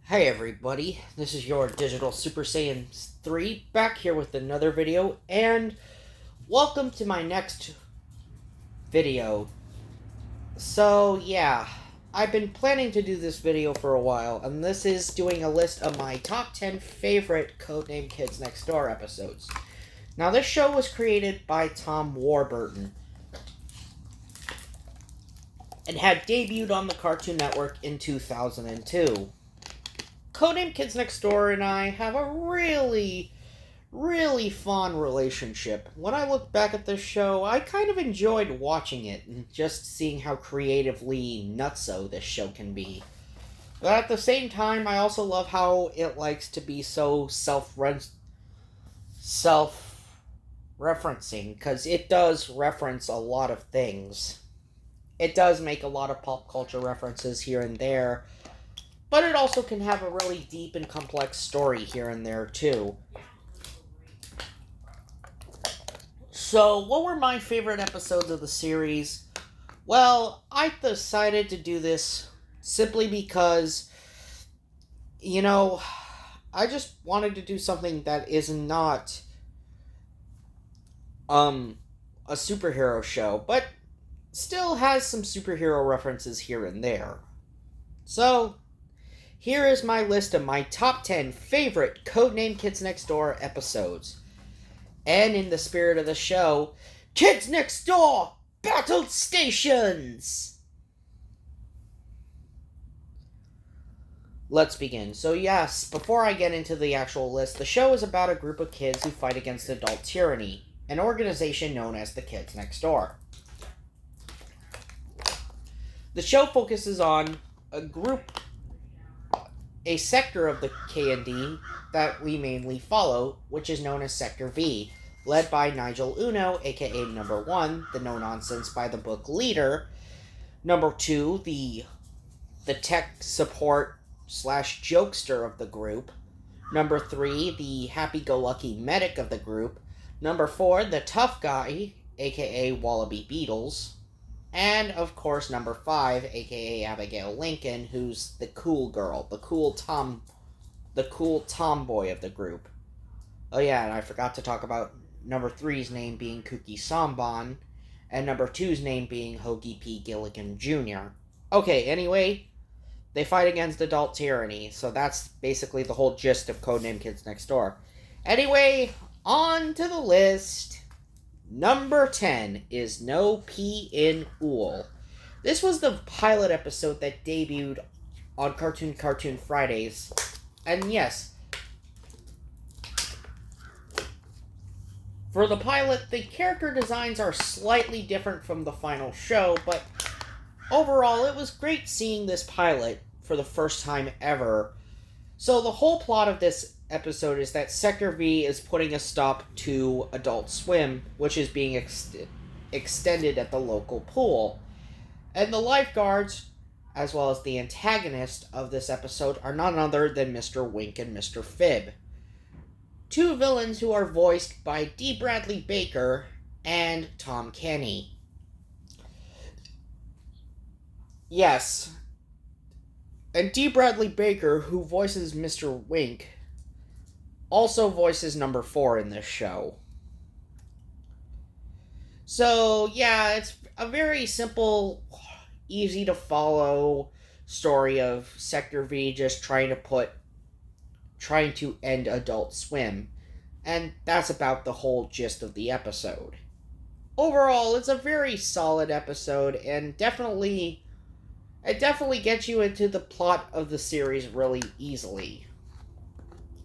Hey everybody, this is your Digital Super Saiyan 3 back here with another video, and welcome to my next video. So yeah, I've been planning to do this video for a while, and this is doing a list of my top 10 favorite Codename Kids Next Door episodes. Now this show was created by Tom Warburton and had debuted on the Cartoon Network in 2002. Codename Kids Next Door and I have a really fond relationship. When I look back at this show, I kind of enjoyed watching it and just seeing how creatively nutso this show can be. But at the same time, I also love how it likes to be so self-referencing, because it does reference a lot of things. It does make a lot of pop culture references here and there, but it also can have a really deep and complex story here and there, too. So, what were my favorite episodes of the series? Well, I decided to do this simply because, I just wanted to do something that is not, a superhero show, but still has some superhero references here and there. So, here is my list of my top 10 favorite Codename Kids Next Door episodes. And in the spirit of the show, Kids Next Door Battle Stations! Let's begin. So yes, before I get into the actual list, the show is about a group of kids who fight against adult tyranny, an organization known as the Kids Next Door. The show focuses on a sector of the K&D that we mainly follow, which is known as Sector V, led by Nigel Uno, aka Number 1, the no-nonsense-by-the-book leader, Number 2, the tech support / jokester of the group, Number 3, the happy-go-lucky medic of the group, Number 4, the tough guy, aka Wallaby Beetles, and, of course, Number 5, aka Abigail Lincoln, who's the cool girl, the cool tomboy of the group. Oh yeah, and I forgot to talk about Number 3's name being Kooky Samban, and Number 2's name being Hoagie P. Gilligan Jr. Okay, anyway, they fight against adult tyranny, so that's basically the whole gist of Codename Kids Next Door. Anyway, on to the list. Number 10 is No Pee in Ool. This was the pilot episode that debuted on Cartoon Fridays. And yes, for the pilot, the character designs are slightly different from the final show, but overall, it was great seeing this pilot for the first time ever. So the whole plot of this episode is that Sector V is putting a stop to Adult Swim, which is being extended at the local pool. And the lifeguards, as well as the antagonist of this episode, are none other than Mr. Wink and Mr. Fib. Two villains who are voiced by D. Bradley Baker and Tom Kenny. Yes. And D. Bradley Baker, who voices Mr. Wink, also voices Number 4 in this show. So, yeah, it's a very simple, easy to follow story of Sector V just trying to end Adult Swim. And that's about the whole gist of the episode. Overall, it's a very solid episode, and it definitely gets you into the plot of the series really easily.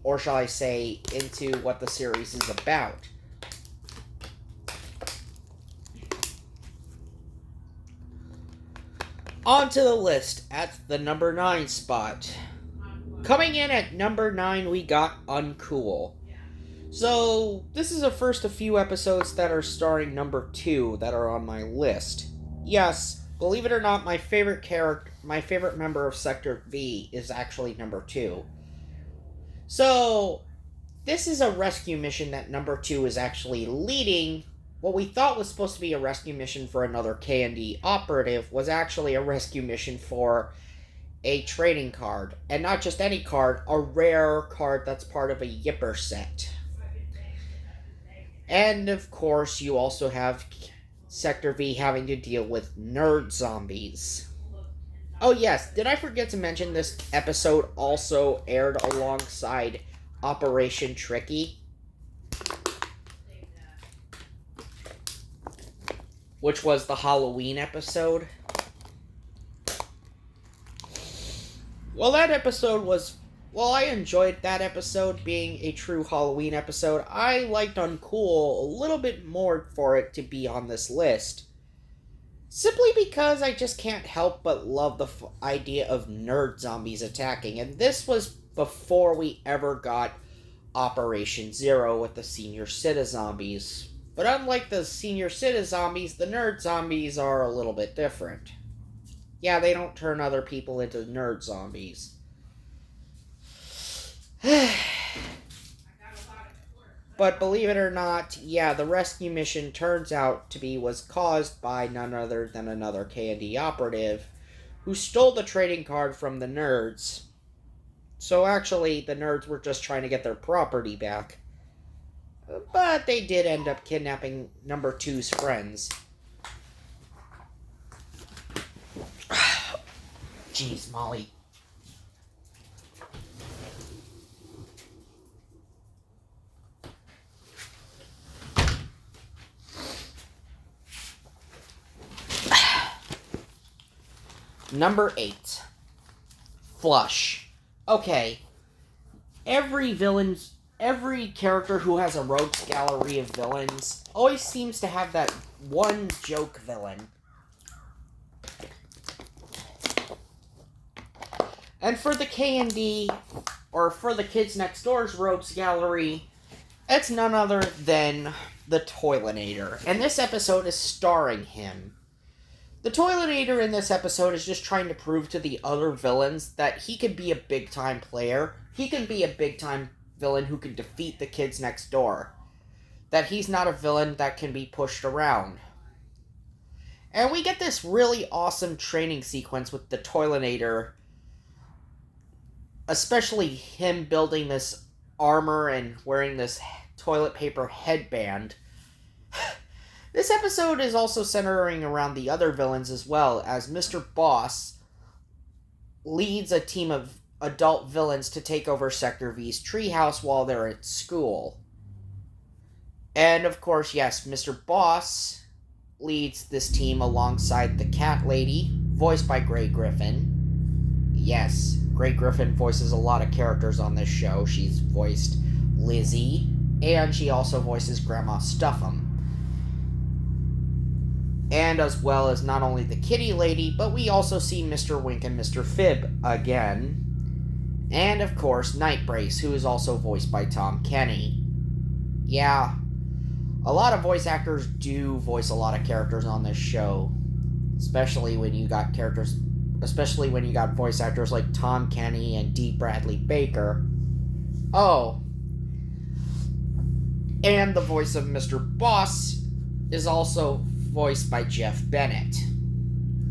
Or shall I say, into what the series is about. On to the list at the number 9 spot. Coming in at number 9, we got Uncool. So, this is the first of a few episodes that are starring Number 2 that are on my list. Yes, believe it or not, my favorite member of Sector V is actually Number 2. So, this is a rescue mission that Number 2 is actually leading. What we thought was supposed to be a rescue mission for another K&D operative was actually a rescue mission for a trading card. And not just any card, a rare card that's part of a Yipper set. And of course, you also have Sector V having to deal with nerd zombies. Oh yes, did I forget to mention this episode also aired alongside Operation Tricky? Which was the Halloween episode. Well, that episode was... Well, I enjoyed that episode being a true Halloween episode. I liked Uncool a little bit more for it to be on this list. Simply because I just can't help but love the idea of nerd zombies attacking. And this was before we ever got Operation Zero with the Senior Citi zombies. But unlike the Senior Citi zombies, the nerd zombies are a little bit different. Yeah, they don't turn other people into nerd zombies. But believe it or not, yeah, the rescue mission turns out to be was caused by none other than another K&D operative who stole the trading card from the nerds. So actually, the nerds were just trying to get their property back. But they did end up kidnapping number 2's friends. Jeez, Molly. Number 8. Flush. Okay. Every character who has a rogues gallery of villains always seems to have that one joke villain. And for the K&D, or for the Kids Next Door's rogues gallery, it's none other than the Toilinator. And this episode is starring him. The Toilinator in this episode is just trying to prove to the other villains that he can be a big-time player. He can be a big-time villain who can defeat the Kids Next Door. That he's not a villain that can be pushed around. And we get this really awesome training sequence with the Toilinator. Especially him building this armor and wearing this toilet paper headband. This episode is also centering around the other villains as well, as Mr. Boss leads a team of adult villains to take over Sector V's treehouse while they're at school. And of course, yes, Mr. Boss leads this team alongside the Cat Lady, voiced by Grey Griffin. Yes, Grey Griffin voices a lot of characters on this show. She's voiced Lizzie, and she also voices Grandma Stuff'em. And as well as not only the Kitty Lady, but we also see Mr. Wink and Mr. Fib again. And of course, Nightbrace, who is also voiced by Tom Kenny. Yeah, a lot of voice actors do voice a lot of characters on this show. Especially when you got voice actors like Tom Kenny and D. Bradley Baker. Oh. And the voice of Mr. Boss is also voiced by Jeff Bennett,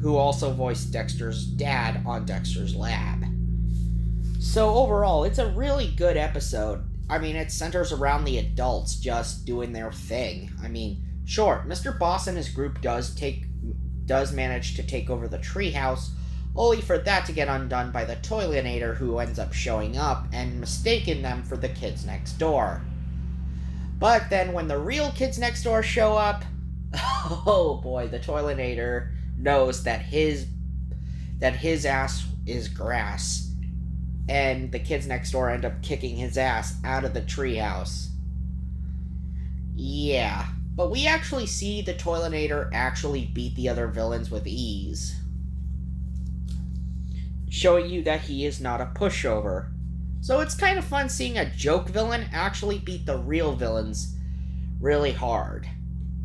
who also voiced Dexter's dad on Dexter's Lab. So overall, it's a really good episode. I mean, it centers around the adults just doing their thing. I mean, sure, Mr. Boss and his group does manage to take over the treehouse, only for that to get undone by the Toilinator, who ends up showing up and mistaking them for the Kids Next Door. But then when the real Kids Next Door show up, oh boy, the Toilinator knows that his ass is grass. And the Kids Next Door end up kicking his ass out of the treehouse. Yeah, but we actually see the Toilinator actually beat the other villains with ease, showing you that he is not a pushover. So it's kind of fun seeing a joke villain actually beat the real villains really hard.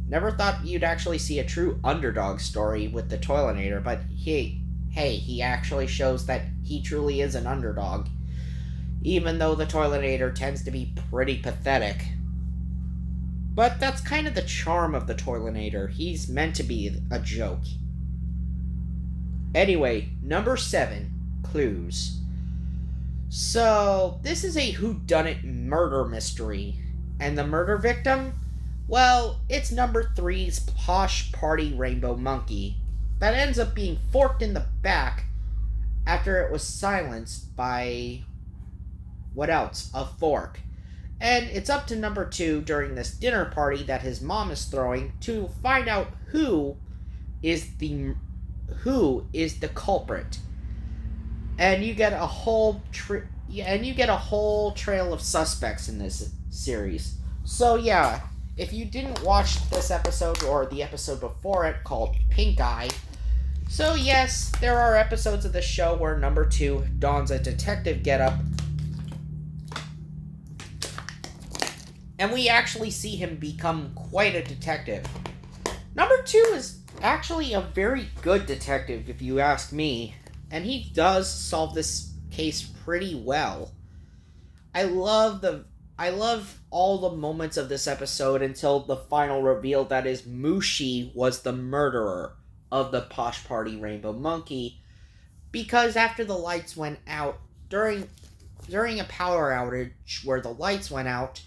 Never thought you'd actually see a true underdog story with the Toilinator, but he actually shows that he truly is an underdog. Even though the Toilinator tends to be pretty pathetic. But that's kind of the charm of the Toilinator. He's meant to be a joke. Anyway, number 7, clues. So, this is a whodunit murder mystery. And the murder victim? Well, it's number 3's posh party rainbow monkey that ends up being forked in the back after it was silenced by, what else? A fork. And it's up to number 2 during this dinner party that his mom is throwing to find out who is the culprit. And you get a whole trail of suspects in this series. So yeah, if you didn't watch this episode or the episode before it called Pink Eye, so yes, there are episodes of the show where number 2 dons a detective getup, and we actually see him become quite a detective. Number 2 is actually a very good detective, if you ask me, and he does solve this case pretty well. I love all the moments of this episode until the final reveal that is Mushi was the murderer of the Posh Party Rainbow Monkey, because after the lights went out during a power outage where the lights went out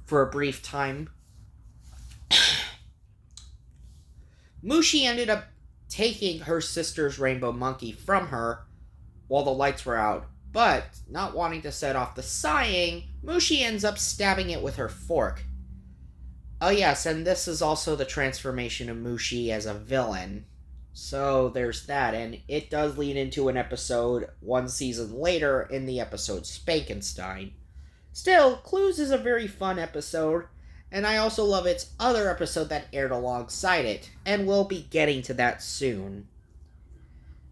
for a brief time, Mushi ended up taking her sister's rainbow monkey from her while the lights were out, but not wanting to set off the sighing, Mushi ends up stabbing it with her fork. Oh yes, and this is also the transformation of Mushi as a villain. So there's that, and it does lead into an episode 1 season later in the episode Spankenstein. Still, Clues is a very fun episode, and I also love its other episode that aired alongside it, and we'll be getting to that soon.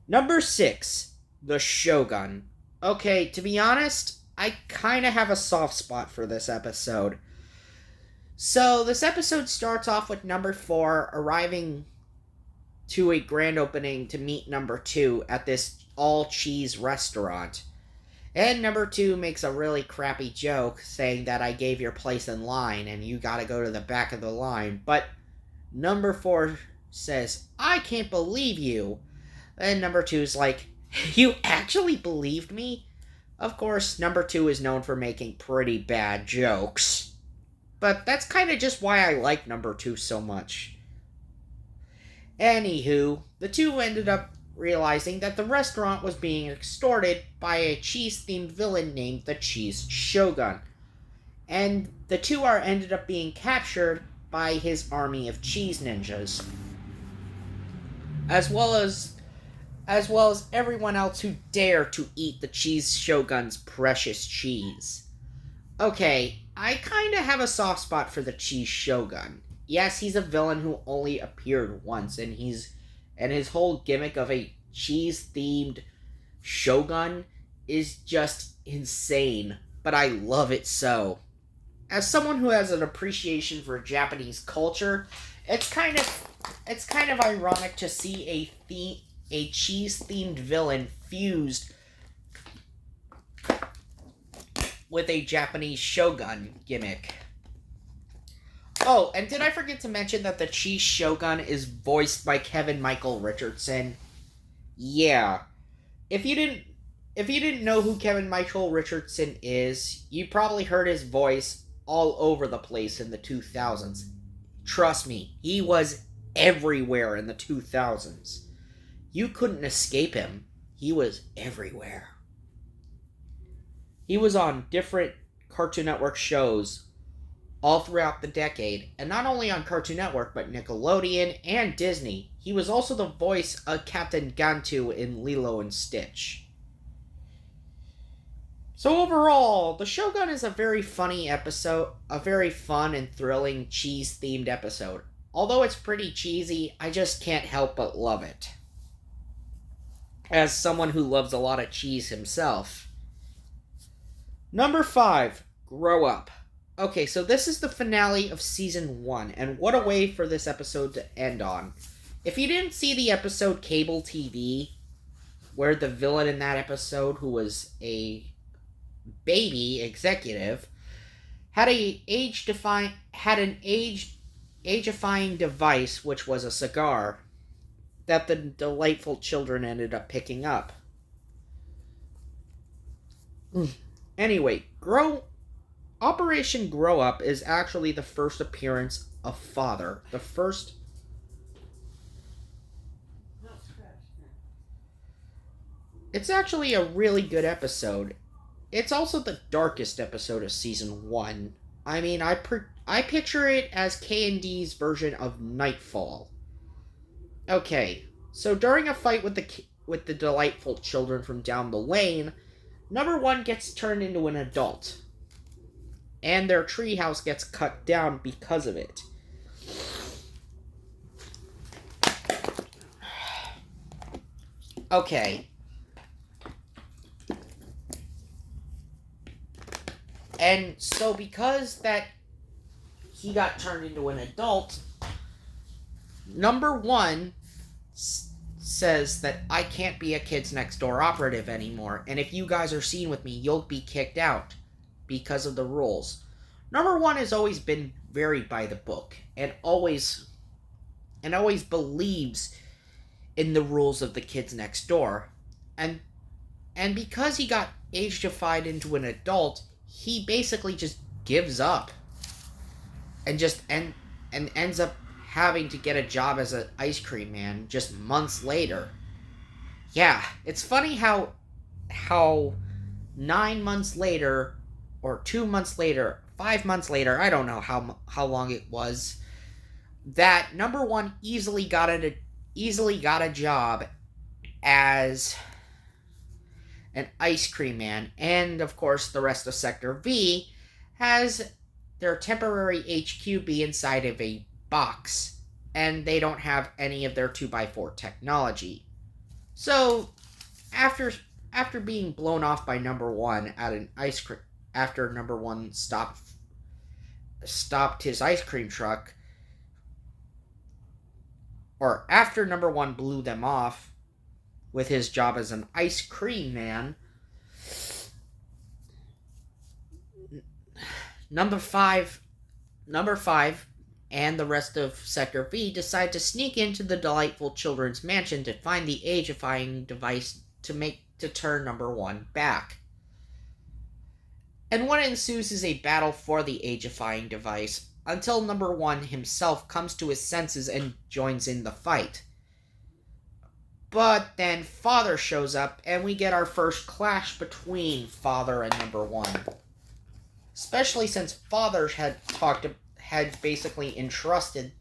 Number 6, The Shogun. Okay, to be honest, I kinda have a soft spot for this episode. So, this episode starts off with number 4 arriving to a grand opening to meet number 2 at this all-cheese restaurant. And number 2 makes a really crappy joke saying that I gave your place in line and you gotta go to the back of the line. But number 4 says, I can't believe you. And number 2's like, you actually believed me? Of course, number 2 is known for making pretty bad jokes. But that's kind of just why I like number 2 so much. Anywho, the two ended up realizing that the restaurant was being extorted by a cheese-themed villain named the Cheese Shogun. And the two are ended up being captured by his army of cheese ninjas. As well as everyone else who dare to eat the Cheese Shogun's precious cheese. Okay, I kinda have a soft spot for the Cheese Shogun. Yes, he's a villain who only appeared once, and his whole gimmick of a cheese-themed shogun is just insane, but I love it so. As someone who has an appreciation for Japanese culture, it's kind of ironic to see a cheese-themed villain fused with a Japanese shogun gimmick. Oh, and did I forget to mention that the Cheese Shogun is voiced by Kevin Michael Richardson? Yeah. If you didn't know who Kevin Michael Richardson is, you probably heard his voice all over the place in the 2000s. Trust me, he was everywhere in the 2000s. You couldn't escape him. He was everywhere. He was on different Cartoon Network shows all throughout the decade, and not only on Cartoon Network, but Nickelodeon and Disney. He was also the voice of Captain Gantu in Lilo and Stitch. So overall, The Shogun is a very funny episode, a very fun and thrilling cheese-themed episode. Although it's pretty cheesy, I just can't help but love it. As someone who loves a lot of cheese himself. Number 5, Grow Up. Okay, so this is the finale of Season 1, and what a way for this episode to end on. If you didn't see the episode Cable TV, where the villain in that episode, who was a baby executive, had an age-defying device, which was a cigar, that the delightful children ended up picking up. Anyway, Operation Grow Up is actually the first appearance of Father. The first. It's actually a really good episode. It's also the darkest episode of season 1. I mean, I picture it as K&D's version of Nightfall. Okay, so during a fight with the delightful children from down the lane, number 1 gets turned into an adult. And their treehouse gets cut down because of it. Okay. And so because that he got turned into an adult, number 1 says that I can't be a Kids Next Door operative anymore, and if you guys are seen with me, you'll be kicked out because of the rules. Number 1 has always been very by the book and always believes in the rules of the Kids Next Door, and because he got age-defied into an adult, he basically just gives up and ends up having to get a job as an ice cream man just months later. Yeah, it's funny how 9 months later, or 2 months later, 5 months later, I don't know how long it was, that number 1 easily got a job as an ice cream man, and of course the rest of Sector V has their temporary HQ be inside of a box, and they don't have any of their 2x4 technology. So after being blown off by number 1 at an ice cream, after number 1 stopped his ice cream truck, or after number 1 blew them off with his job as an ice cream man, Number 5 and the rest of Sector V decide to sneak into the delightful children's mansion to find the age-defying device to turn number 1 back. And what ensues is a battle for the age-defying device until number 1 himself comes to his senses and joins in the fight. But then Father shows up, and we get our first clash between Father and number 1. Especially since Father had basically entrusted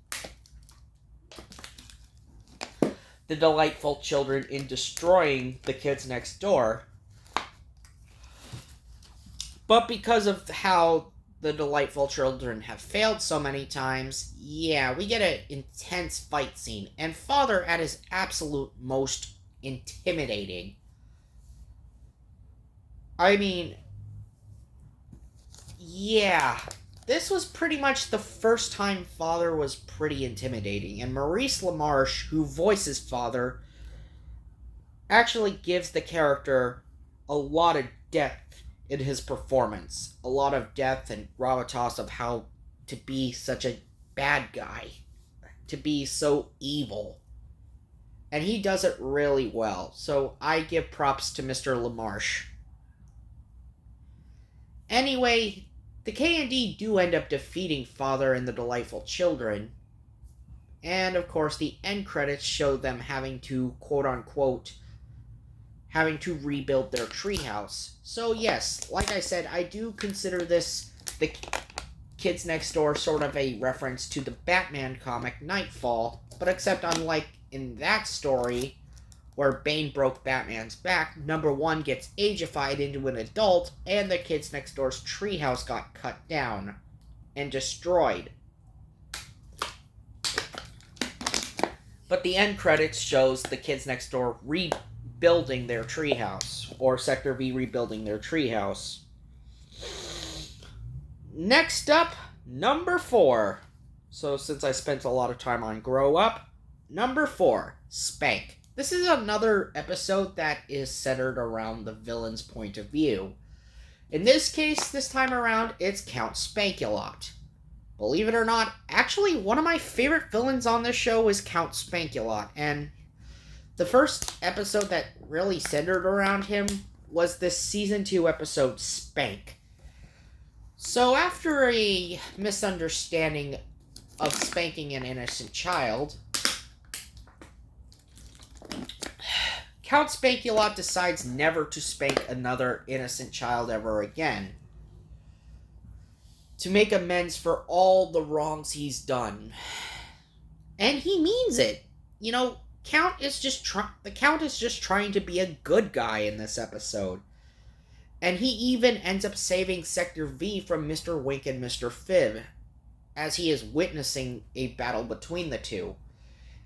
the delightful children in destroying the Kids Next Door. But because of how the delightful children have failed so many times, yeah, we get an intense fight scene, and Father at his absolute most intimidating. I mean, yeah, this was pretty much the first time Father was pretty intimidating, and Maurice LaMarche, who voices Father, actually gives the character a lot of depth in his performance. A lot of depth and gravitas of how to be such a bad guy, to be so evil. And he does it really well, so I give props to Mr. LaMarche. Anyway, the K&D do end up defeating Father and the delightful children. And of course, the end credits show them having to, quote-unquote, having to rebuild their treehouse. So yes, like I said, I do consider this, the Kids Next Door, sort of a reference to the Batman comic Nightfall, but except unlike in that story, where Bane broke Batman's back, number 1 gets ageified into an adult, and the Kids Next Door's treehouse got cut down and destroyed. But the end credits shows the Kids Next Door rebuilding their treehouse, or Sector V rebuilding their treehouse. Next up, number 4. So since I spent a lot of time on Grow Up, number 4, Spank. This is another episode that is centered around the villain's point of view. In this case, this time around, it's Count Spankulot. Believe it or not, actually, one of my favorite villains on this show is Count Spankulot, and the first episode that really centered around him was this Season 2 episode, Spank. So after a misunderstanding of spanking an innocent child, Count Spankulot decides never to spank another innocent child ever again, to make amends for all the wrongs he's done. And he means it. You know, the Count is just trying to be a good guy in this episode. And he even ends up saving Sector V from Mr. Wink and Mr. Fib, as he is witnessing a battle between the two.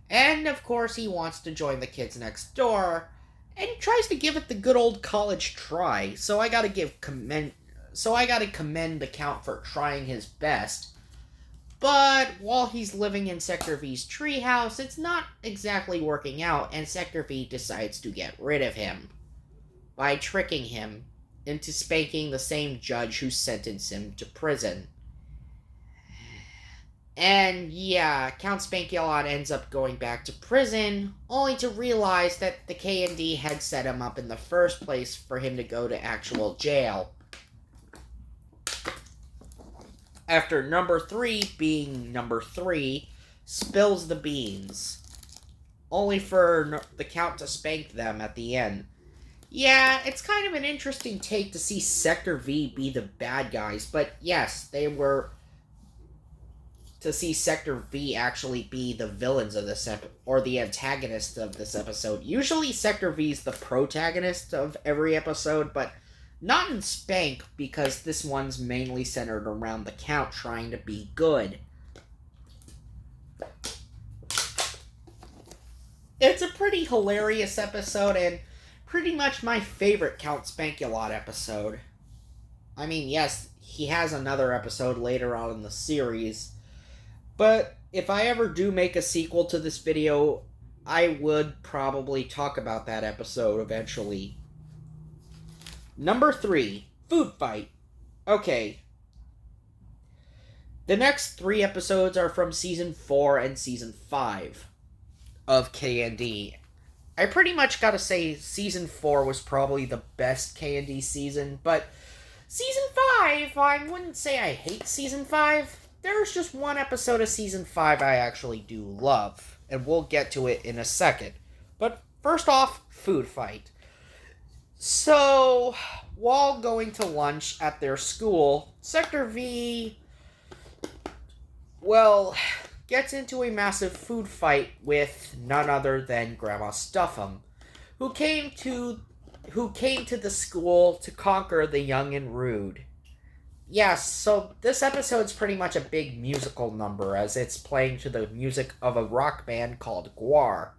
And, of course, he wants to join the kids next door, and he tries to give it the good old college try, so I gotta commend the Count for trying his best. But while he's living in Sector V's treehouse, it's not exactly working out, and Sector V decides to get rid of him by tricking him into spanking the same judge who sentenced him to prison. And yeah, Count Spankulot ends up going back to prison, only to realize that the K&D had set him up in the first place for him to go to actual jail. After number 3, being number 3, spills the beans, only for the Count to spank them at the end. Yeah, it's kind of an interesting take to see Sector V be the bad guys, but yes, they were to see Sector V actually be the villains of this or the antagonists of this episode. Usually Sector V is the protagonist of every episode, but not in Spank, because this one's mainly centered around the Count trying to be good. It's a pretty hilarious episode, and pretty much my favorite Count Spankulot episode. I mean, yes, he has another episode later on in the series, but if I ever do make a sequel to this video, I would probably talk about that episode eventually. Number 3, Food Fight. Okay. The next 3 episodes are from Season 4 and Season 5 of K&D. I pretty much gotta say Season 4 was probably the best K&D season, but Season 5, I wouldn't say I hate Season 5. There's just one episode of Season 5 I actually do love, and we'll get to it in a second. But first off, Food Fight. So, while going to lunch at their school, Sector V, gets into a massive food fight with none other than Grandma Stuff'em, who came to the school to conquer the young and rude. Yes, so this episode's pretty much a big musical number, as it's playing to the music of a rock band called Gwar.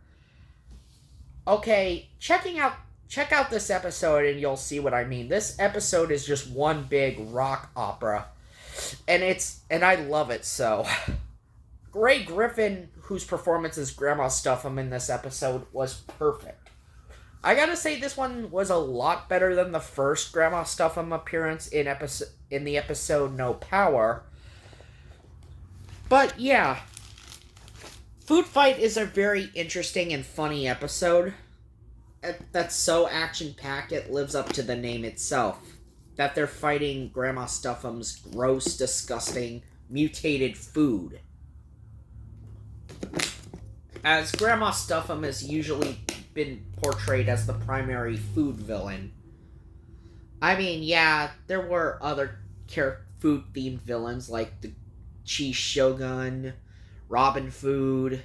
Okay, check out this episode and you'll see what I mean. This episode is just one big rock opera, and I love it so. Ray Griffin, whose performance as Grandma Stuff'em in this episode, was perfect. I gotta say this one was a lot better than the first Grandma Stuff'em appearance in the episode No Power. But yeah, Food Fight is a very interesting and funny episode that's so action-packed it lives up to the name itself. That they're fighting Grandma Stuff'em's gross, disgusting, mutated food. As Grandma Stuff'em has usually been portrayed as the primary food villain. I mean, yeah, there were other food-themed villains like the Cheese Shogun, Robin Food,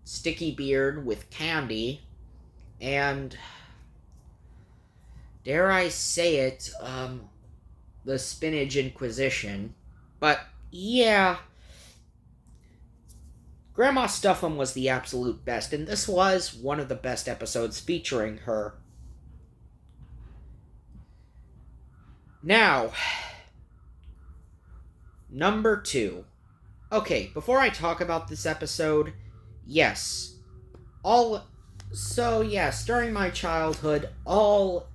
Sticky Beard with Candy, and, dare I say it, the Spinach Inquisition. But, yeah, Grandma Stuff'em was the absolute best, and this was one of the best episodes featuring her. Now, number 2. Okay, before I talk about this episode, during my childhood, all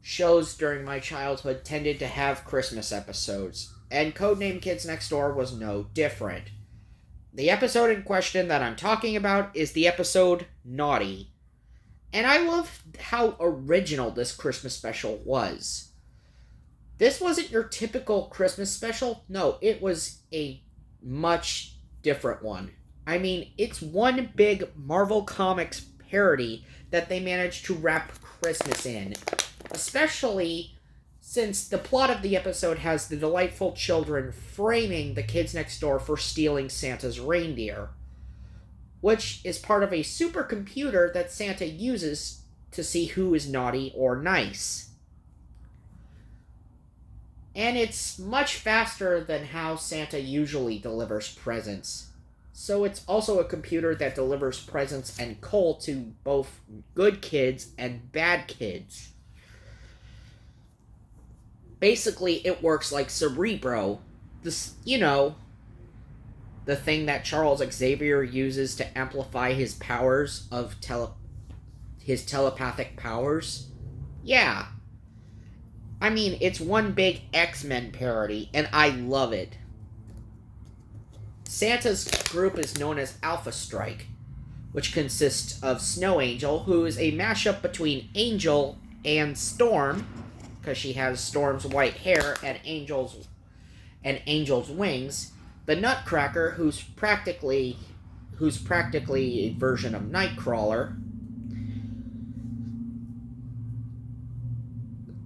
shows during my childhood tended to have Christmas episodes, and Codename Kids Next Door was no different. The episode in question that I'm talking about is the episode Naughty. And I love how original this Christmas special was. This wasn't your typical Christmas special. No, it was a much different one. I mean, it's one big Marvel Comics parody that they managed to wrap Christmas in. Especially since the plot of the episode has the delightful children framing the kids next door for stealing Santa's reindeer, which is part of a supercomputer that Santa uses to see who is naughty or nice. And it's much faster than how Santa usually delivers presents. So it's also a computer that delivers presents and coal to both good kids and bad kids. Basically, it works like Cerebro. This, the thing that Charles Xavier uses to amplify his powers of his telepathic powers. Yeah. I mean, it's one big X-Men parody, and I love it. Santa's group is known as Alpha Strike, which consists of Snow Angel, who is a mashup between Angel and Storm, because she has Storm's white hair and Angel's wings. The Nutcracker, who's practically a version of Nightcrawler.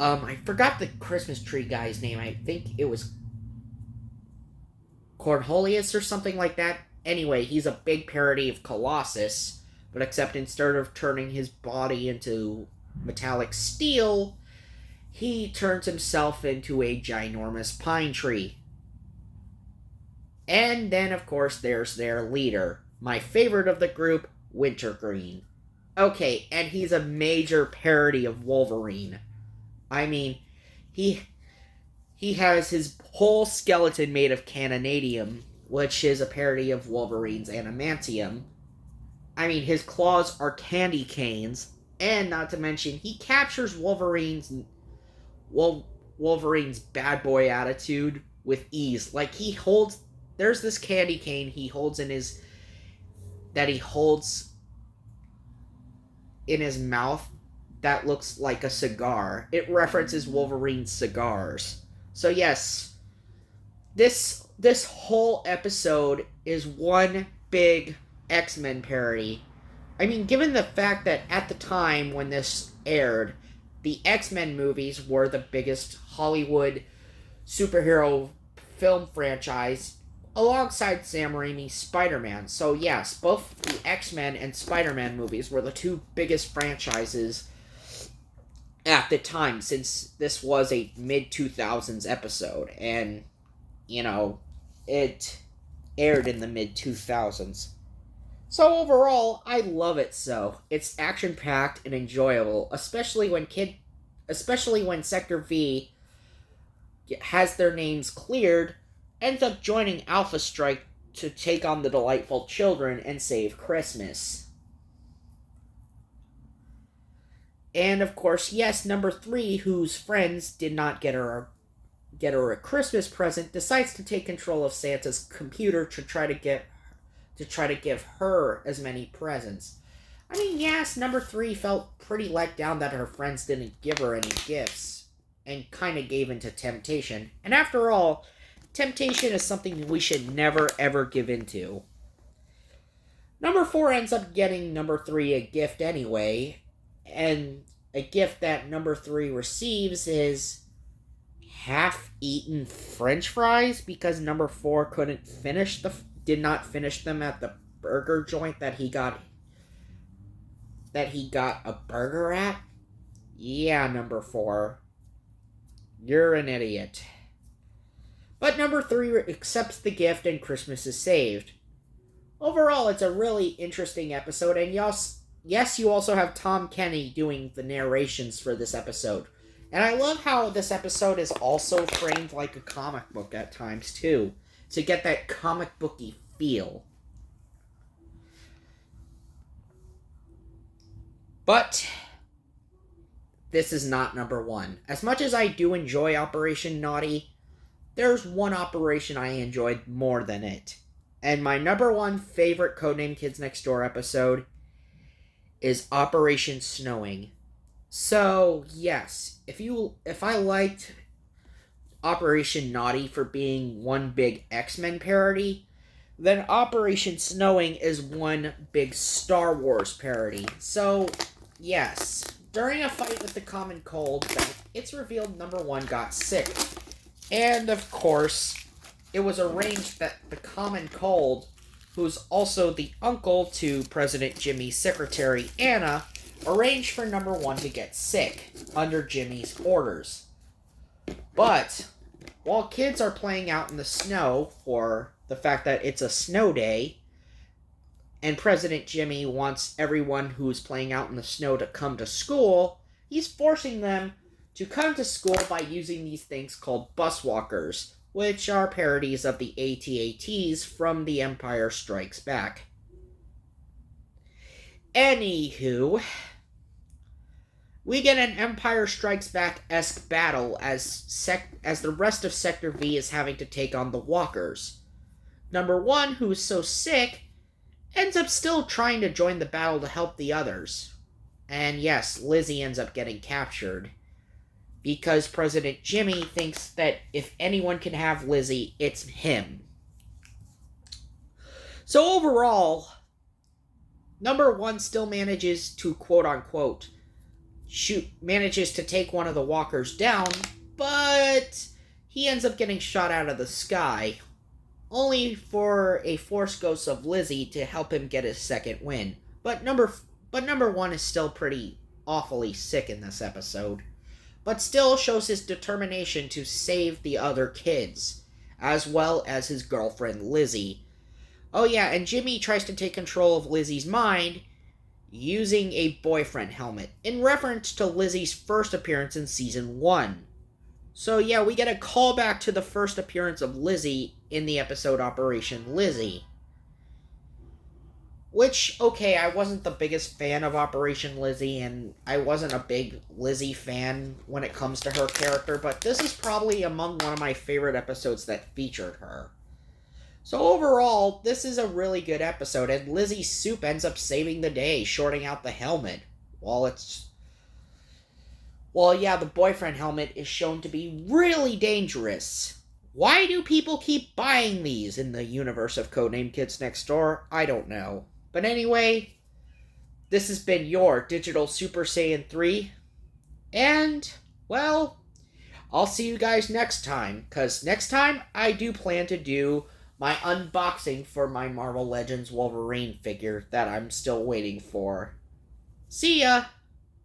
I forgot the Christmas tree guy's name. I think it was Cornelius or something like that. Anyway, he's a big parody of Colossus, but except instead of turning his body into metallic steel, he turns himself into a ginormous pine tree. And then, of course, there's their leader, my favorite of the group, Wintergreen. Okay, and he's a major parody of Wolverine. I mean, he has his whole skeleton made of cannonadium, which is a parody of Wolverine's adamantium. I mean, his claws are candy canes, and not to mention, he captures Wolverine's bad boy attitude with ease. Like, there's this candy cane he holds in his mouth that looks like a cigar. It references Wolverine's cigars. So yes, this whole episode is one big X-Men parody. I mean, given the fact that at the time when this aired, the X-Men movies were the biggest Hollywood superhero film franchise alongside Sam Raimi's Spider-Man. So yes, both the X-Men and Spider-Man movies were the two biggest franchises at the time, since this was a mid-2000s episode, and, it aired in the mid-2000s. So overall, I love it so. It's action-packed and enjoyable, especially when Sector V has their names cleared, ends up joining Alpha Strike to take on the delightful children and save Christmas. And of course, yes, number 3, whose friends did not get her a Christmas present, decides to take control of Santa's computer to try to give her as many presents. I mean, yes, number 3 felt pretty let down that her friends didn't give her any gifts, and kind of gave into temptation. And after all, temptation is something we should never ever give into. Number 4 ends up getting number 3 a gift anyway, and a gift that number 3 receives is half-eaten French fries, because number 4 did not finish them at the burger joint that he got a burger at. Yeah, number 4. You're an idiot. But number 3 accepts the gift and Christmas is saved. Overall, it's a really interesting episode, and yes, you also have Tom Kenny doing the narrations for this episode. And I love how this episode is also framed like a comic book at times, too, to get that comic booky feel. But this is not number 1. As much as I do enjoy Operation Naughty, there's one operation I enjoyed more than it. And my number 1 favorite Codename Kids Next Door episode is Operation Snowing. So, yes, if I liked Operation Naughty for being one big X-Men parody, then Operation Snowing is one big Star Wars parody. So, yes, during a fight with the Common Cold, it's revealed number one got sick. And, of course, it was arranged that the Common Cold, who's also the uncle to President Jimmy's secretary, Anna, arranged for number one to get sick under Jimmy's orders. But while kids are playing out in the snow for the fact that it's a snow day, and President Jimmy wants everyone who's playing out in the snow to come to school, he's forcing them to come to school by using these things called bus walkers, which are parodies of the AT-ATs from The Empire Strikes Back. Anywho, we get an Empire Strikes Back-esque battle as the rest of Sector V is having to take on the walkers. Number one, who is so sick, ends up still trying to join the battle to help the others. And yes, Lizzie ends up getting captured, because President Jimmy thinks that if anyone can have Lizzie, it's him. So overall, number one still manages to quote-unquote manages to take one of the walkers down, but he ends up getting shot out of the sky, only for a Force Ghost of Lizzie to help him get his second win. But number one is still pretty awfully sick in this episode, but still shows his determination to save the other kids, as well as his girlfriend Lizzie. Oh yeah, and Jimmy tries to take control of Lizzie's mind using a boyfriend helmet, in reference to Lizzie's first appearance in Season 1. So yeah, we get a callback to the first appearance of Lizzie in the episode Operation Lizzie. Which, okay, I wasn't the biggest fan of Operation Lizzie, and I wasn't a big Lizzie fan when it comes to her character, but this is probably among one of my favorite episodes that featured her. So overall, this is a really good episode, and Lizzie Soup ends up saving the day, shorting out the helmet. Well, yeah, the boyfriend helmet is shown to be really dangerous. Why do people keep buying these in the universe of Codename Kids Next Door? I don't know. But anyway, this has been your Digital Super Saiyan 3, and, well, I'll see you guys next time, because next time I do plan to do my unboxing for my Marvel Legends Wolverine figure that I'm still waiting for. See ya!